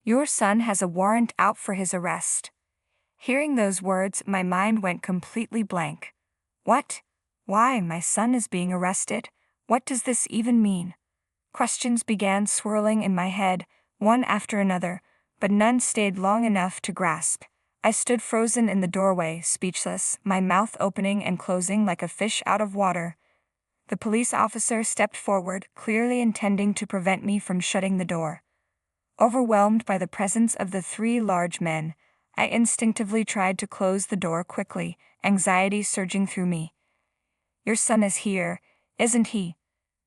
Your son has a warrant out for his arrest. Hearing those words, my mind went completely blank. What? Why, my son is being arrested? What does this even mean? Questions began swirling in my head, one after another, but none stayed long enough to grasp. I stood frozen in the doorway, speechless, my mouth opening and closing like a fish out of water. The police officer stepped forward, clearly intending to prevent me from shutting the door. Overwhelmed by the presence of the three large men, I instinctively tried to close the door quickly, anxiety surging through me. Your son is here, isn't he?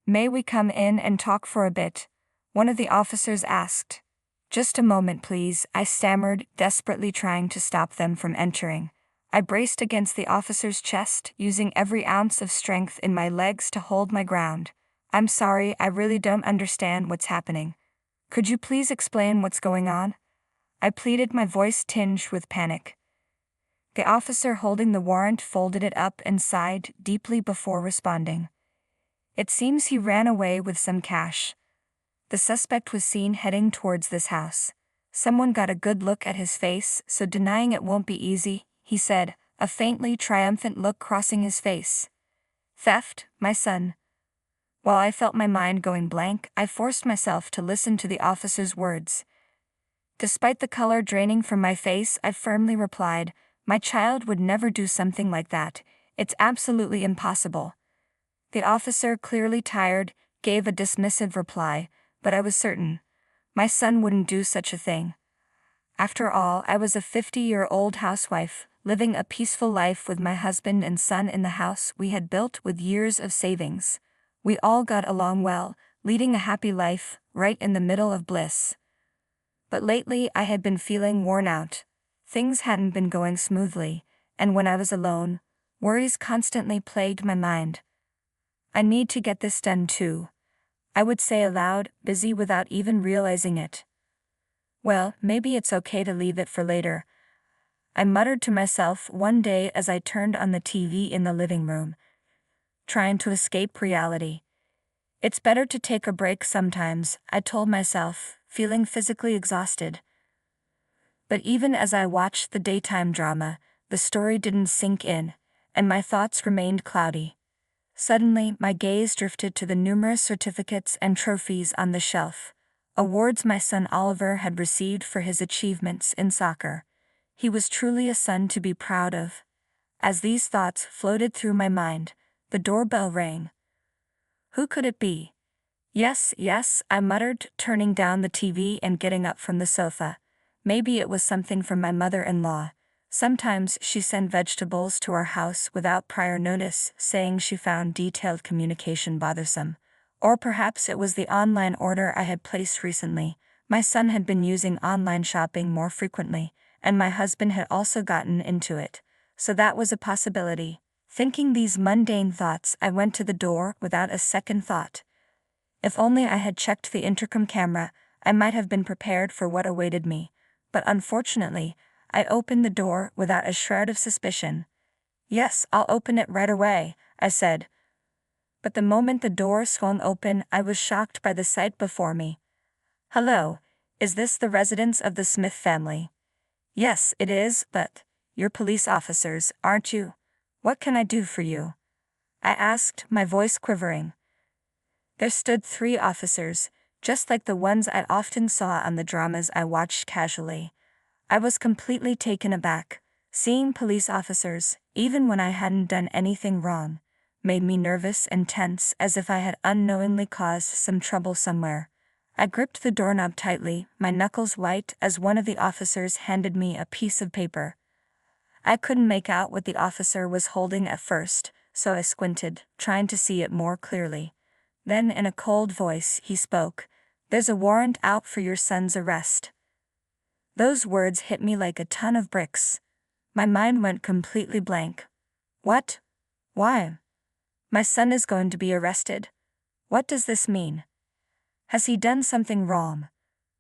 May we come in and talk for a bit? One of the officers asked. Just a moment, please, I stammered, desperately trying to stop them from entering. I braced against the officer's chest, using every ounce of strength in my legs to hold my ground. I'm sorry, I really don't understand what's happening. Could you please explain what's going on? I pleaded, my voice tinged with panic. The officer holding the warrant folded it up and sighed deeply before responding. It seems he ran away with some cash. The suspect was seen heading towards this house. Someone got a good look at his face, so denying it won't be easy, he said, a faintly triumphant look crossing his face. Theft, my son. While I felt my mind going blank, I forced myself to listen to the officer's words. Despite the color draining from my face, I firmly replied, my child would never do something like that. It's absolutely impossible. The officer, clearly tired, gave a dismissive reply, but I was certain. My son wouldn't do such a thing. After all, I was a 50-year-old housewife, living a peaceful life with my husband and son in the house we had built with years of savings. We all got along well, leading a happy life, right in the middle of bliss. But lately I had been feeling worn out. Things hadn't been going smoothly, and when I was alone, worries constantly plagued my mind. I need to get this done too, I would say aloud, busy without even realizing it. Well, maybe it's okay to leave it for later, I muttered to myself one day as I turned on the TV in the living room, trying to escape reality. It's better to take a break sometimes, I told myself, feeling physically exhausted. But even as I watched the daytime drama, the story didn't sink in, and my thoughts remained cloudy. Suddenly, my gaze drifted to the numerous certificates and trophies on the shelf, awards my son Oliver had received for his achievements in soccer. He was truly a son to be proud of. As these thoughts floated through my mind, the doorbell rang. Who could it be? Yes, I muttered, turning down the TV and getting up from the sofa. Maybe it was something from my mother-in-law. Sometimes she sent vegetables to our house without prior notice, saying she found detailed communication bothersome. Or perhaps it was the online order I had placed recently. My son had been using online shopping more frequently, and my husband had also gotten into it. So that was a possibility. Thinking these mundane thoughts, I went to the door without a second thought. If only I had checked the intercom camera, I might have been prepared for what awaited me. But unfortunately, I opened the door without a shred of suspicion. Yes, I'll open it right away, I said. But the moment the door swung open, I was shocked by the sight before me. Hello, is this the residence of the Smith family? Yes, it is, but you're police officers, aren't you? What can I do for you? I asked, my voice quivering. There stood 3 officers, just like the ones I often saw on the dramas I watched casually. I was completely taken aback. Seeing police officers, even when I hadn't done anything wrong, made me nervous and tense, as if I had unknowingly caused some trouble somewhere. I gripped the doorknob tightly, my knuckles white, as one of the officers handed me a piece of paper. I couldn't make out what the officer was holding at first, so I squinted, trying to see it more clearly. Then in a cold voice he spoke. There's a warrant out for your son's arrest. Those words hit me like a ton of bricks. My mind went completely blank. What? Why? My son is going to be arrested. What does this mean? Has he done something wrong?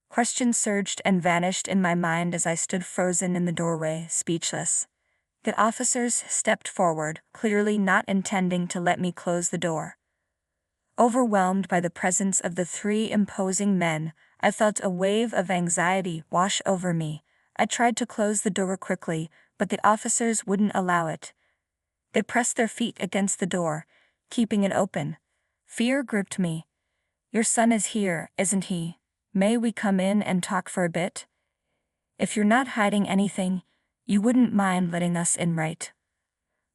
Questions surged and vanished in my mind as I stood frozen in the doorway, speechless. The officers stepped forward, clearly not intending to let me close the door. Overwhelmed by the presence of the 3 imposing men, I felt a wave of anxiety wash over me. I tried to close the door quickly, but the officers wouldn't allow it. They pressed their feet against the door, keeping it open. Fear gripped me. "Your son is here, isn't he? May we come in and talk for a bit? If you're not hiding anything, you wouldn't mind letting us in, right?"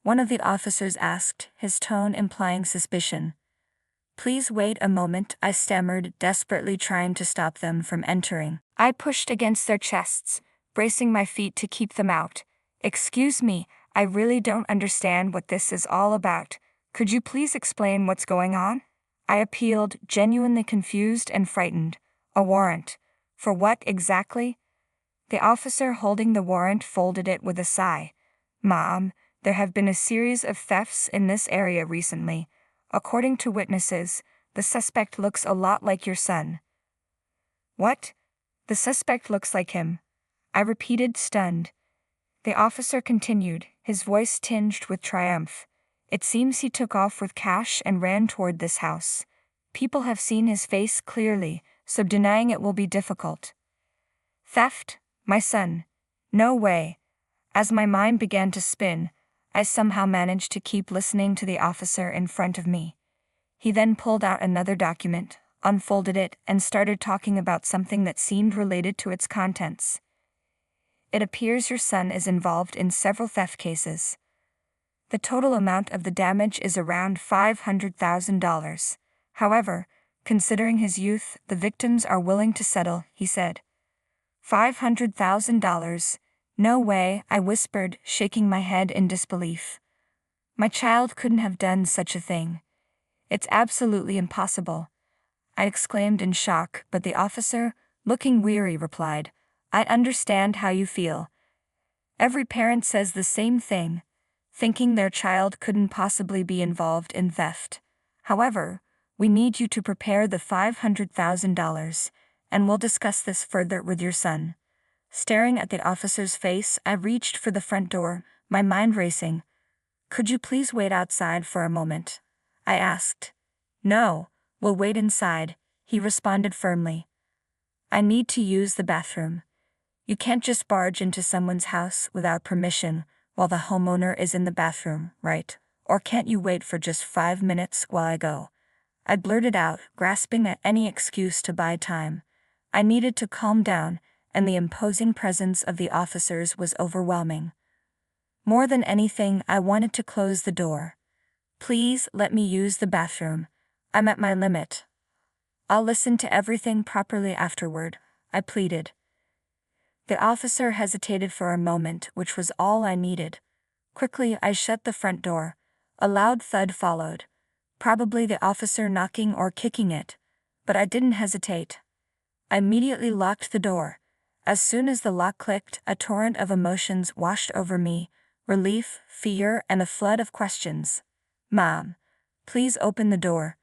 One of the officers asked, his tone implying suspicion. "Please wait a moment," I stammered, desperately trying to stop them from entering. I pushed against their chests, bracing my feet to keep them out. "Excuse me, I really don't understand what this is all about. Could you please explain what's going on?" I appealed, genuinely confused and frightened. "A warrant. For what exactly?" The officer holding the warrant folded it with a sigh. "Mom, there have been a series of thefts in this area recently. According to witnesses, the suspect looks a lot like your son." "What? The suspect looks like him?" I repeated, stunned. The officer continued, his voice tinged with triumph. "It seems he took off with cash and ran toward this house. People have seen his face clearly, so denying it will be difficult." "Theft? My son? No way." As my mind began to spin, I somehow managed to keep listening to the officer in front of me. He then pulled out another document, unfolded it, and started talking about something that seemed related to its contents. "It appears your son is involved in several theft cases. The total amount of the damage is around $500,000. However, considering his youth, the victims are willing to settle," he said. $500,000? No way, I whispered, shaking my head in disbelief. "My child couldn't have done such a thing. It's absolutely impossible," I exclaimed in shock, but the officer, looking weary, replied, "I understand how you feel. Every parent says the same thing, thinking their child couldn't possibly be involved in theft. However, we need you to prepare the $500,000, and we'll discuss this further with your son." Staring at the officer's face, I reached for the front door, my mind racing. "Could you please wait outside for a moment?" I asked. "No, we'll wait inside," he responded firmly. "I need to use the bathroom. You can't just barge into someone's house without permission while the homeowner is in the bathroom, right? Or can't you wait for just 5 minutes while I go?" I blurted out, grasping at any excuse to buy time. I needed to calm down, and the imposing presence of the officers was overwhelming. More than anything, I wanted to close the door. "Please let me use the bathroom. I'm at my limit. I'll listen to everything properly afterward," I pleaded. The officer hesitated for a moment, which was all I needed. Quickly, I shut the front door. A loud thud followed. Probably the officer knocking or kicking it. But I didn't hesitate. I immediately locked the door. As soon as the lock clicked, a torrent of emotions washed over me: relief, fear, and a flood of questions. "Mom, please open the door."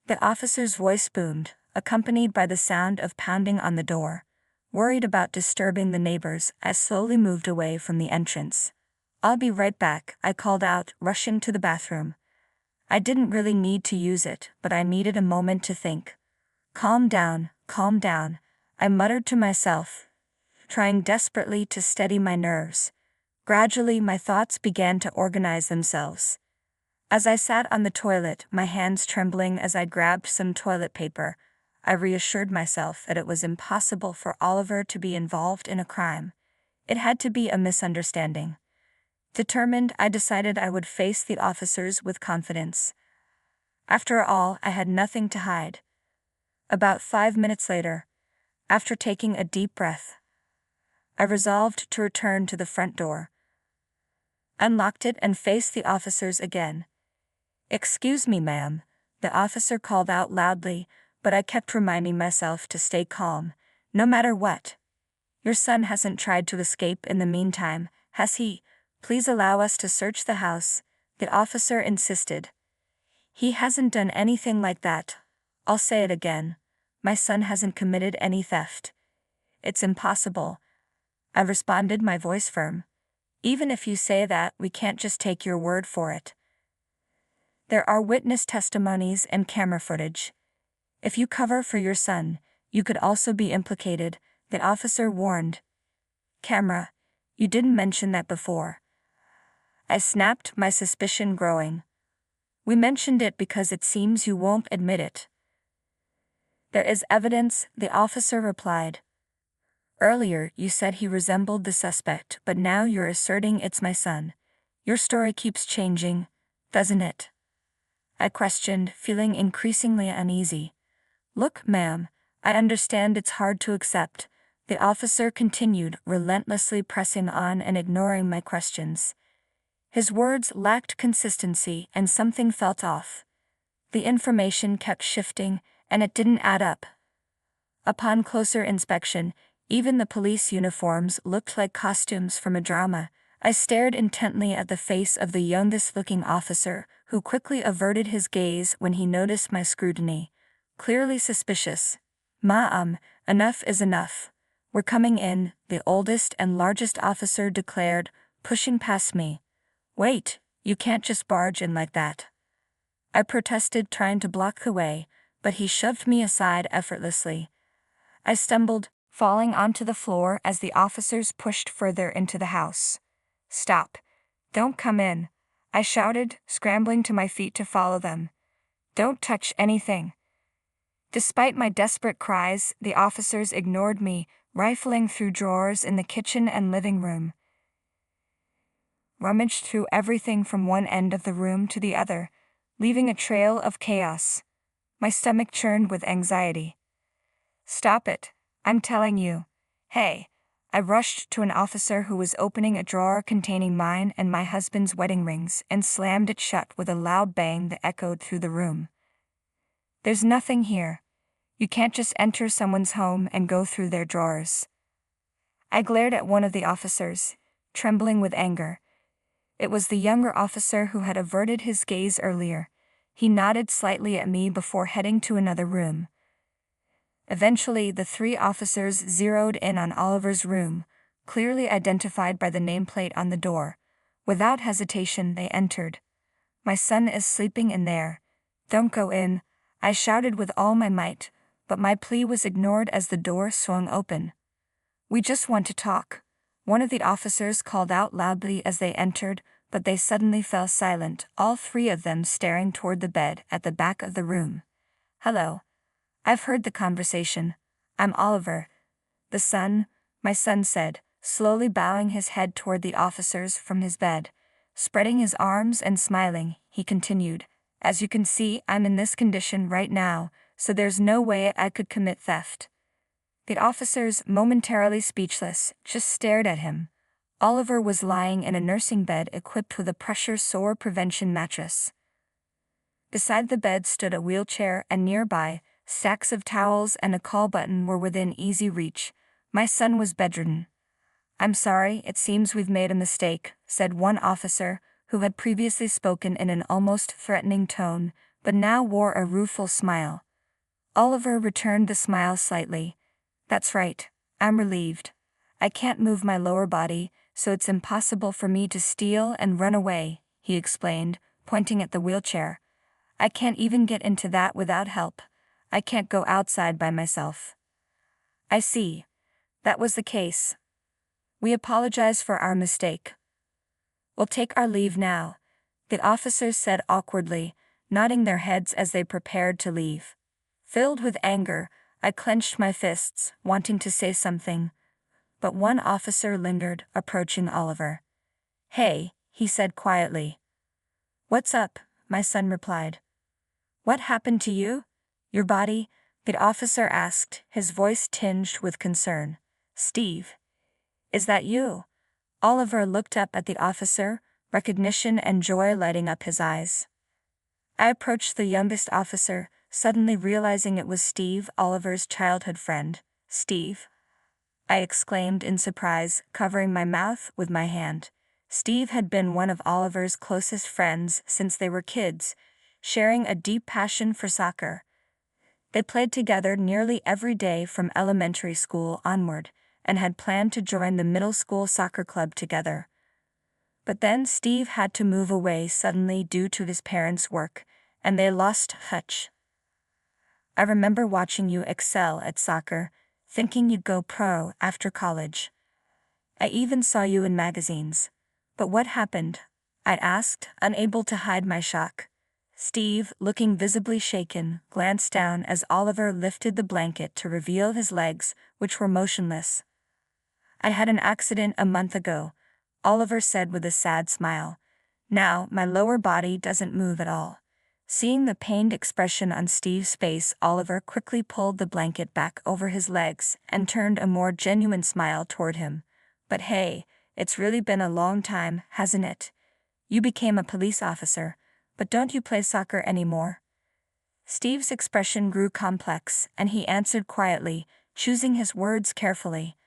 The officer's voice boomed, accompanied by the sound of pounding on the door. Worried about disturbing the neighbors, I slowly moved away from the entrance. "I'll be right back," I called out, rushing to the bathroom. I didn't really need to use it, but I needed a moment to think. Calm down," I muttered to myself, trying desperately to steady my nerves. Gradually, my thoughts began to organize themselves. As I sat on the toilet, my hands trembling as I grabbed some toilet paper, I reassured myself that it was impossible for Oliver to be involved in a crime. It had to be a misunderstanding. Determined, I decided I would face the officers with confidence. After all, I had nothing to hide. About 5 minutes later, after taking a deep breath, I resolved to return to the front door, unlocked it, and faced the officers again. "Excuse me, ma'am," the officer called out loudly, but I kept reminding myself to stay calm, no matter what. "Your son hasn't tried to escape in the meantime, has he? Please allow us to search the house," the officer insisted. "He hasn't done anything like that. I'll say it again. My son hasn't committed any theft." "It's impossible," I responded, my voice firm. "Even if you say that, we can't just take your word for it. There are witness testimonies and camera footage. If you cover for your son, You could also be implicated, the officer warned. Camera, you didn't mention that before. I snapped, my suspicion growing. We mentioned it because it seems you won't admit it. There is evidence, the officer replied. Earlier, you said he resembled the suspect, but now you're asserting it's my son. Your story keeps changing, doesn't it? I questioned, feeling increasingly uneasy. Look, ma'am, I understand it's hard to accept, the officer continued, relentlessly pressing on and ignoring my questions. His words lacked consistency and something felt off. The information kept shifting, and it didn't add up. Upon closer inspection, even the police uniforms looked like costumes from a drama. I stared intently at the face of the youngest-looking officer, who quickly averted his gaze when he noticed my scrutiny. Clearly suspicious. Enough is enough. We're coming in, the oldest and largest officer declared, pushing past me. Wait, you can't just barge in like that. I protested, trying to block the way, but he shoved me aside effortlessly. I stumbled, falling onto the floor as the officers pushed further into the house. Stop. Don't come in, I shouted, scrambling to my feet to follow them. Don't touch anything. Despite my desperate cries, the officers ignored me, rifling through drawers in the kitchen and living room. Rummaged through everything from one end of the room to the other, leaving a trail of chaos. My stomach churned with anxiety. Stop it, I'm telling you. Hey. I rushed to an officer who was opening a drawer containing mine and my husband's wedding rings and slammed it shut with a loud bang that echoed through the room. There's nothing here. You can't just enter someone's home and go through their drawers. I glared at one of the officers, trembling with anger. It was the younger officer who had averted his gaze earlier. He nodded slightly at me before heading to another room. Eventually, the three officers zeroed in on Oliver's room, clearly identified by the nameplate on the door. Without hesitation, they entered. My son is sleeping in there. Don't go in, I shouted with all my might, but my plea was ignored as the door swung open. We just want to talk, one of the officers called out loudly as they entered, but they suddenly fell silent, all three of them staring toward the bed at the back of the room. Hello. I've heard the conversation. I'm Oliver. The son, my son said, slowly bowing his head toward the officers from his bed. Spreading his arms and smiling, he continued, as you can see, I'm in this condition right now, so there's no way I could commit theft. The officers, momentarily speechless, just stared at him. Oliver was lying in a nursing bed equipped with a pressure sore prevention mattress. Beside the bed stood a wheelchair, and nearby, stacks of towels and a call button were within easy reach. My son was bedridden. I'm sorry, it seems we've made a mistake, said one officer, who had previously spoken in an almost threatening tone, but now wore a rueful smile. Oliver returned the smile slightly. That's right, I'm relieved. I can't move my lower body, so it's impossible for me to steal and run away, he explained, pointing at the wheelchair. I can't even get into that without help. I can't go outside by myself. I see. That was the case. We apologize for our mistake. We'll take our leave now, the officers said awkwardly, nodding their heads as they prepared to leave. Filled with anger, I clenched my fists, wanting to say something. But one officer lingered, approaching Oliver. Hey, he said quietly. What's up? My son replied. What happened to you? Your body? The officer asked, his voice tinged with concern. Steve. Is that you? Oliver looked up at the officer, recognition and joy lighting up his eyes. I approached the youngest officer, suddenly realizing it was Steve, Oliver's childhood friend. Steve? I exclaimed in surprise, covering my mouth with my hand. Steve had been one of Oliver's closest friends since they were kids, sharing a deep passion for soccer. They played together nearly every day from elementary school onward, and had planned to join the middle school soccer club together. But then Steve had to move away suddenly due to his parents' work, and they lost touch. I remember watching you excel at soccer, thinking you'd go pro after college. I even saw you in magazines. But what happened? I asked, unable to hide my shock. Steve, looking visibly shaken, glanced down as Oliver lifted the blanket to reveal his legs, which were motionless. I had an accident a month ago, Oliver said with a sad smile. Now, my lower body doesn't move at all. Seeing the pained expression on Steve's face, Oliver quickly pulled the blanket back over his legs and turned a more genuine smile toward him. But hey, it's really been a long time, hasn't it? You became a police officer, but don't you play soccer anymore? Steve's expression grew complex, and he answered quietly, choosing his words carefully.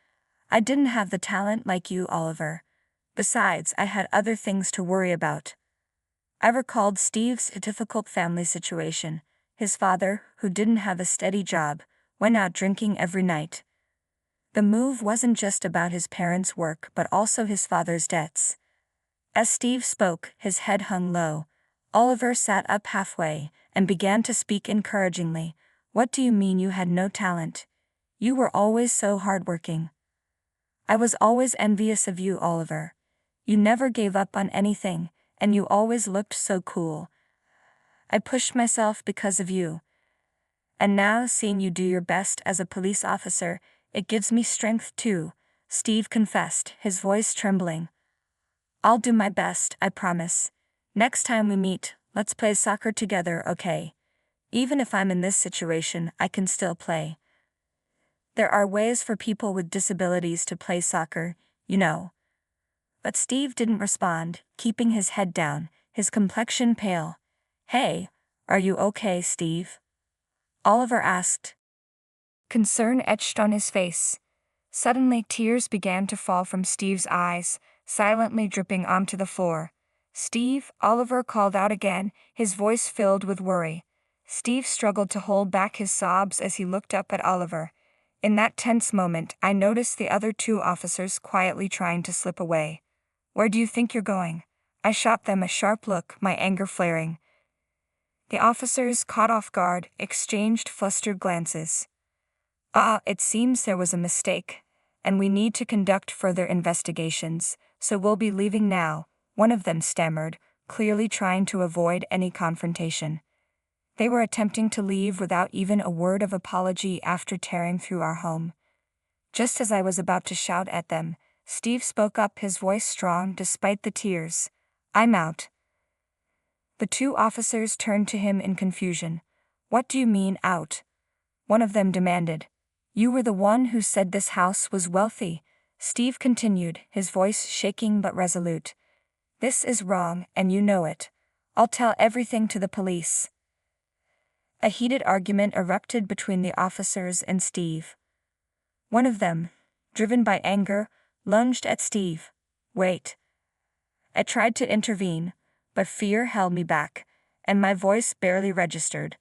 I didn't have the talent like you, Oliver. Besides, I had other things to worry about. I recalled Steve's difficult family situation. His father, who didn't have a steady job, went out drinking every night. The move wasn't just about his parents' work but also his father's debts. As Steve spoke, his head hung low. Oliver sat up halfway and began to speak encouragingly. What do you mean you had no talent? You were always so hardworking. I was always envious of you, Oliver. You never gave up on anything, and you always looked so cool. I pushed myself because of you. And now, seeing you do your best as a police officer, it gives me strength too, Steve confessed, his voice trembling. I'll do my best, I promise. Next time we meet, let's play soccer together, okay? Even if I'm in this situation, I can still play. There are ways for people with disabilities to play soccer, you know. But Steve didn't respond, keeping his head down, his complexion pale. Hey, are you okay, Steve? Oliver asked. Concern etched on his face. Suddenly, tears began to fall from Steve's eyes, silently dripping onto the floor. Steve, Oliver called out again, his voice filled with worry. Steve struggled to hold back his sobs as he looked up at Oliver. In that tense moment, I noticed the other two officers quietly trying to slip away. Where do you think you're going? I shot them a sharp look, my anger flaring. The officers, caught off guard, exchanged flustered glances. It seems there was a mistake, and we need to conduct further investigations, so we'll be leaving now, one of them stammered, clearly trying to avoid any confrontation. They were attempting to leave without even a word of apology after tearing through our home. Just as I was about to shout at them, Steve spoke up, his voice strong despite the tears. I'm out. The two officers turned to him in confusion. What do you mean, out? One of them demanded. You were the one who said this house was wealthy, Steve continued, his voice shaking but resolute. This is wrong, and you know it. I'll tell everything to the police. A heated argument erupted between the officers and Steve. One of them, driven by anger, lunged at Steve. Wait. I tried to intervene, but fear held me back, and my voice barely registered.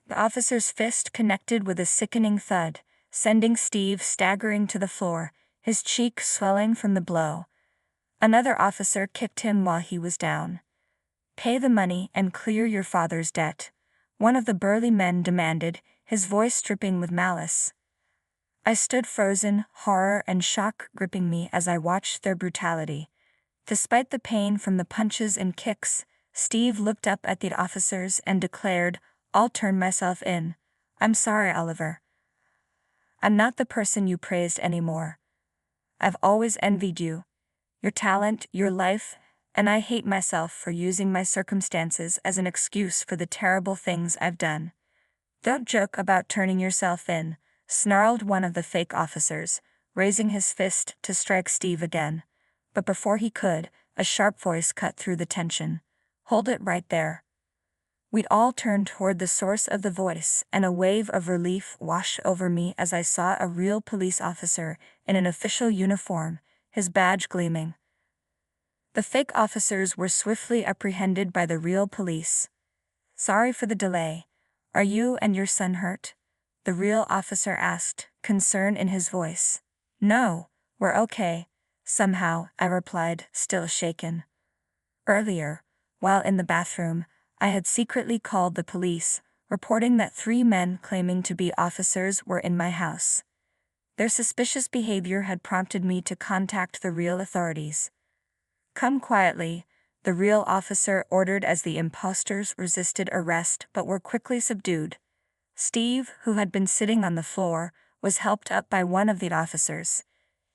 The officer's fist connected with a sickening thud, sending Steve staggering to the floor, his cheek swelling from the blow. Another officer kicked him while he was down. Pay the money and clear your father's debt, one of the burly men demanded, his voice dripping with malice. I stood frozen, horror and shock gripping me as I watched their brutality. Despite the pain from the punches and kicks, Steve looked up at the officers and declared, I'll turn myself in. I'm sorry, Oliver. I'm not the person you praised anymore. I've always envied you. Your talent, your life, and I hate myself for using my circumstances as an excuse for the terrible things I've done. Don't joke about turning yourself in, snarled one of the fake officers, raising his fist to strike Steve again. But before he could, a sharp voice cut through the tension. Hold it right there. We'd all turned toward the source of the voice, and a wave of relief washed over me as I saw a real police officer in an official uniform, his badge gleaming. The fake officers were swiftly apprehended by the real police. Sorry for the delay. Are you and your son hurt? The real officer asked, concern in his voice. No, we're okay. Somehow, I replied, still shaken. Earlier, while in the bathroom, I had secretly called the police, reporting that 3 men claiming to be officers were in my house. Their suspicious behavior had prompted me to contact the real authorities. "Come quietly," the real officer ordered as the imposters resisted arrest but were quickly subdued. Steve, who had been sitting on the floor, was helped up by one of the officers.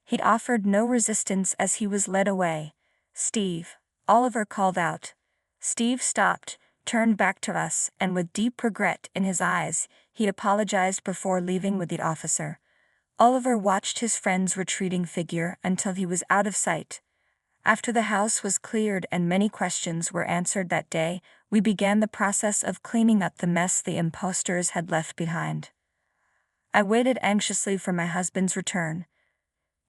He'd offered no resistance as he was led away. "Steve," Oliver called out. Steve stopped, turned back to us, and with deep regret in his eyes, he apologized before leaving with the officer. Oliver watched his friend's retreating figure until he was out of sight. After the house was cleared and many questions were answered that day, we began the process of cleaning up the mess the imposters had left behind. I waited anxiously for my husband's return.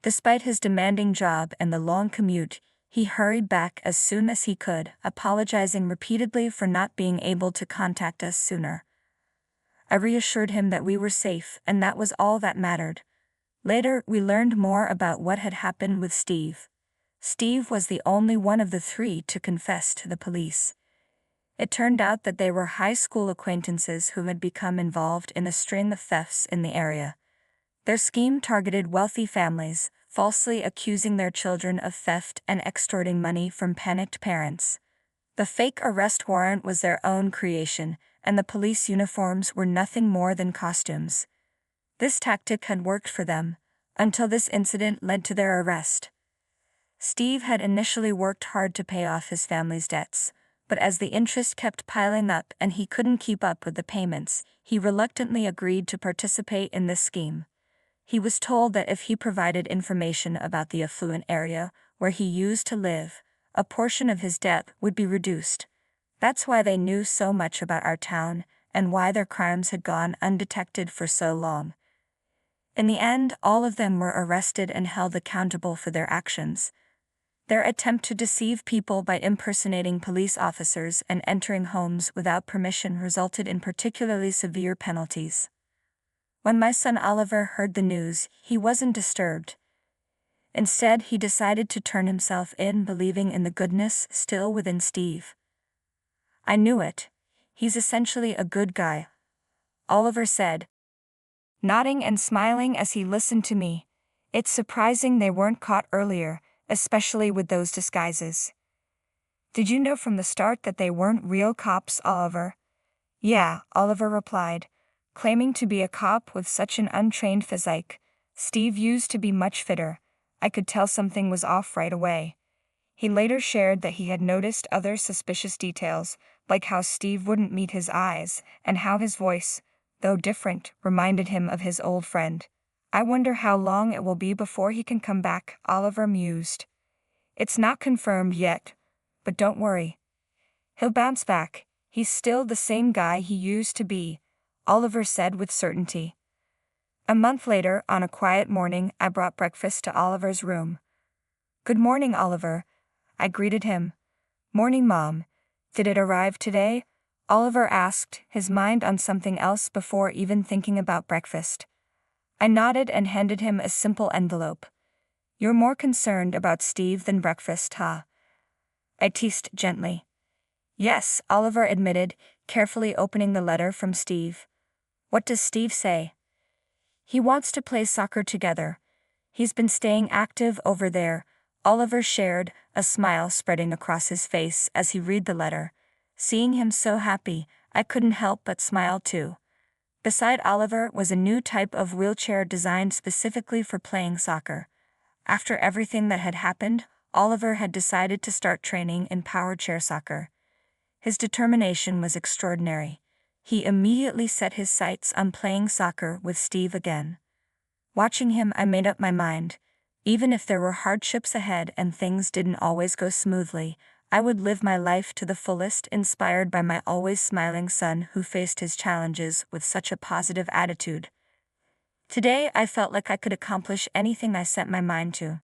Despite his demanding job and the long commute, he hurried back as soon as he could, apologizing repeatedly for not being able to contact us sooner. I reassured him that we were safe and that was all that mattered. Later, we learned more about what had happened with Steve. Steve was the only one of the 3 to confess to the police. It turned out that they were high school acquaintances who had become involved in a string of thefts in the area. Their scheme targeted wealthy families, falsely accusing their children of theft and extorting money from panicked parents. The fake arrest warrant was their own creation, and the police uniforms were nothing more than costumes. This tactic had worked for them, until this incident led to their arrest. Steve had initially worked hard to pay off his family's debts, but as the interest kept piling up and he couldn't keep up with the payments, he reluctantly agreed to participate in this scheme. He was told that if he provided information about the affluent area where he used to live, a portion of his debt would be reduced. That's why they knew so much about our town and why their crimes had gone undetected for so long. In the end, all of them were arrested and held accountable for their actions. Their attempt to deceive people by impersonating police officers and entering homes without permission resulted in particularly severe penalties. When my son Oliver heard the news, he wasn't disturbed. Instead, he decided to turn himself in, believing in the goodness still within Steve. "I knew it. He's essentially a good guy," Oliver said, nodding and smiling as he listened to me. "It's surprising they weren't caught earlier, especially with those disguises." "Did you know from the start that they weren't real cops, Oliver?" "Yeah," Oliver replied, claiming to be a cop with such an untrained physique. Steve used to be much fitter. I could tell something was off right away. He later shared that he had noticed other suspicious details, like how Steve wouldn't meet his eyes, and how his voice, though different, reminded him of his old friend. "I wonder how long it will be before he can come back," Oliver mused. "It's not confirmed yet, but don't worry. He'll bounce back. He's still the same guy he used to be," Oliver said with certainty. A month later, on a quiet morning, I brought breakfast to Oliver's room. "Good morning, Oliver," I greeted him. "Morning, Mom. Did it arrive today?" Oliver asked, his mind on something else before even thinking about breakfast. I nodded and handed him a simple envelope. "You're more concerned about Steve than breakfast, huh?" I teased gently. "Yes," Oliver admitted, carefully opening the letter from Steve. "What does Steve say?" "He wants to play soccer together. He's been staying active over there," Oliver shared, a smile spreading across his face as he read the letter. Seeing him so happy, I couldn't help but smile too. Beside Oliver was a new type of wheelchair designed specifically for playing soccer. After everything that had happened, Oliver had decided to start training in power chair soccer. His determination was extraordinary. He immediately set his sights on playing soccer with Steve again. Watching him, I made up my mind. Even if there were hardships ahead and things didn't always go smoothly, I would live my life to the fullest, inspired by my always smiling son who faced his challenges with such a positive attitude. Today, I felt like I could accomplish anything I set my mind to.